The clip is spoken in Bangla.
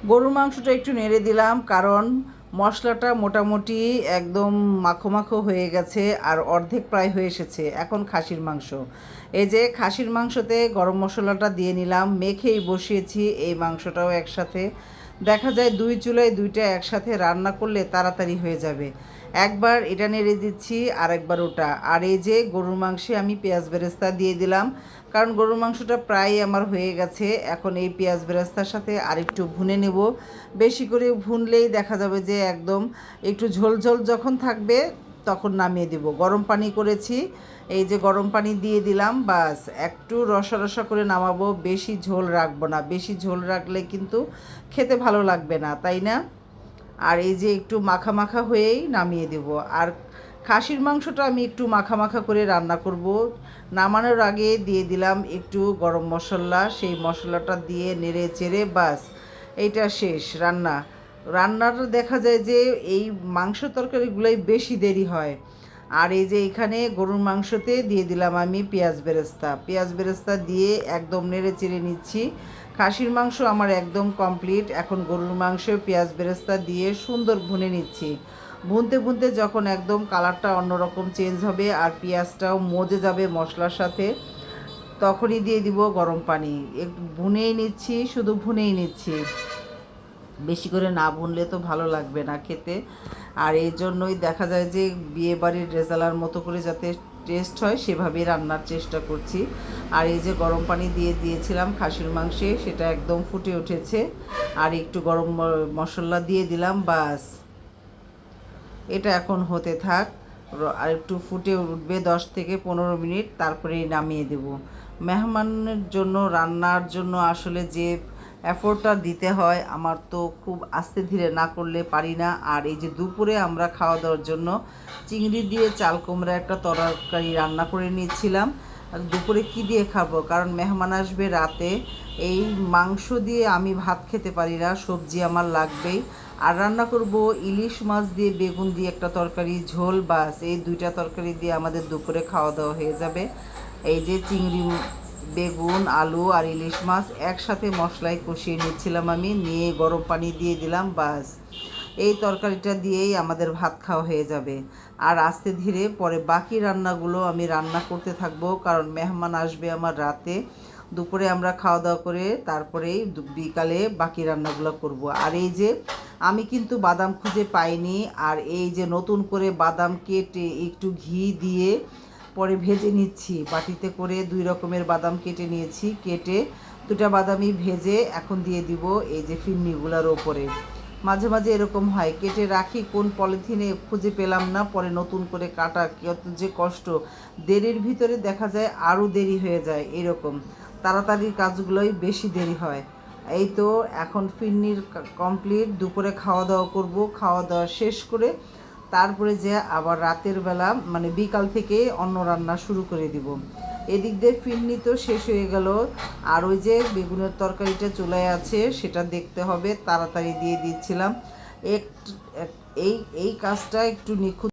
গরুর মাংসটা একটু নেড়ে দিলাম, কারণ মশলাটা মোটামুটি একদম মাখো মাখো হয়ে গেছে আর অর্ধেক প্রায় হয়ে এসেছে। এখন খাসির মাংস, এই যে খাসির মাংসতে গরম মশলাটা দিয়ে নিলাম, মেখেই বসিয়েছি এই মাংসটাও একসাথে। দেখা যায় দুই চুলায় দুইটা একসাথে রান্না করলে তাড়াতাড়ি হয়ে যাবে। একবার এটা নেড়ে দিচ্ছি আর একবার ওটা। আর এই যে গরুর মাংসে আমি পেঁয়াজ বেরেস্তা দিয়ে দিলাম, কারণ গরুর মাংসটা প্রায় আমার হয়ে গেছে। এখন এই পেঁয়াজ বেরেস্তার সাথে আরেকটু ভুনে নেব। বেশি করে ভুনলেই দেখা যাবে যে একদম একটু ঝোল ঝোল যখন থাকবে তখন নামিয়ে দেব। গরম পানি করেছি, এই যে গরম পানি দিয়ে দিলাম, বাস একটু রসা রসা করে নামাবো, বেশি ঝোল রাখবো না। বেশি ঝোল রাখলে কিন্তু খেতে ভালো লাগবে না, তাই না? আর এই যে একটু মাখা মাখা হয়েই নামিয়ে দেব। আর খাসির মাংসটা আমি একটু মাখা মাখা করে রান্না করব। নামানোর আগে দিয়ে দিলাম একটু গরম মশলা, সেই মশলাটা দিয়ে নেড়ে চেড়ে বাস এইটা শেষ রান্না। রান্নাটা দেখা যায় যে এই মাংস তরকারিগুলোই বেশি দেরি হয়। আর এই যে এখানে গরুর মাংসতে দিয়ে দিলাম আমি পেঁয়াজ বেরেস্তা। পেঁয়াজ বেরেস্তা দিয়ে একদম নেড়ে চেড়ে নিচ্ছি। খাসির মাংস আমার একদম কমপ্লিট। এখন গরুর মাংস পেঁয়াজ বেরেস্তা দিয়ে সুন্দর ভুনে নিচ্ছি। ভুনতে ভুনতে যখন একদম কালারটা অন্যরকম চেঞ্জ হবে আর পেঁয়াজটাও মজে যাবে মশলার সাথে, তখনই দিয়ে দিব গরম পানি। একটু ভুনেই নিচ্ছি, শুধু ভুনেই নিচ্ছি, বেশি করে না ভুনলে তো ভালো লাগবে না খেতে। আর এই জন্যই দেখা যায় যে বিয়েবাড়ির রেজালার মতো করে যাতে টেস্ট হয় সেভাবেই রান্নার চেষ্টা করছি। আর এই যে গরম পানি দিয়ে দিয়েছিলাম খাসির মাংসে, সেটা একদম ফুটে উঠেছে। আর একটু গরম মশলা দিয়ে দিলাম, বাস এটা এখন হতে থাক। আর একটু ফুটে উঠবে 10 থেকে 15 মিনিট, তারপরেই নামিয়ে দেব। মেহমানের জন্য রান্নার জন্য আসলে যে এফোর্টটা দিতে হয়, আমার তো খুব আস্তে ধীরে না করলে পারি না। আর এই যে দুপুরে আমরা খাওয়া দাওয়ার জন্য চিংড়ি দিয়ে চাল কুমড়া একটা তরকারি রান্না করে নিচ্ছিলাম। আর দুপুরে কী দিয়ে খাবো, কারণ মেহমান আসবে রাতে। এই মাংস দিয়ে আমি ভাত খেতে পারি না, সবজি আমার লাগবেই। আর রান্না করব ইলিশ মাছ দিয়ে বেগুন দিয়ে একটা তরকারি ঝোল, বাস এই দুইটা তরকারি দিয়ে আমাদের দুপুরে খাওয়া দাওয়া হয়ে যাবে। এই যে চিংড়ি, বেগুন, আলু আর ইলিশ মাছ একসাথে মশলায় কষিয়ে নিচ্ছিলাম আমি, নিয়ে গরম পানি দিয়ে দিলাম, বাস এই তরকারিটা দিয়েই আমাদের ভাত খাওয়া হয়ে যাবে। আর আস্তে ধীরে পরে বাকি রান্নাগুলো আমি রান্না করতে থাকবো, কারণ মেহমান আসবে আমার রাতে। দুপুরে আমরা খাওয়া দাওয়া করে তারপরেই বিকালে বাকি রান্নাগুলো করব। আর এই যে আমি কিন্তু বাদাম খুঁজে পাইনি, আর এই যে নতুন করে বাদাম কেটে একটু ঘি দিয়ে পরে ভেজে নিচ্ছি। বাটিতে করে 2 রকমের বাদাম কেটে নিয়েছি, কেটে 2টা বাদামই ভেজে এখন দিয়ে দিব এই যে ফিরনিগুলোর ওপরে। মাঝে মাঝে এরকম হয়, কেটে রাখি কোন পলিথিনে খুঁজে পেলাম না, পরে নতুন করে কাটা কত যে কষ্ট। দেরির ভিতরে দেখা যায় আরও দেরি হয়ে যায়, এরকম তাড়াতাড়ির কাজগুলোই বেশি দেরি হয়। এই তো এখন ফিরনির কমপ্লিট, দুপুরে খাওয়া দাওয়া করব। খাওয়া দাওয়া শেষ করে তারপরে যে আবার রাতের বেলা মানে বিকাল থেকে অন্য রান্না শুরু করে দিব। এদিক দিয়ে ফিরনি তো শেষ হয়ে গেল, আর ওই যে বেগুনের তরকারিটা চুলায় আছে সেটা দেখতে হবে, তাড়াতাড়ি দিয়ে দিচ্ছিলাম। এক এই এই কাজটা একটু নিখুঁত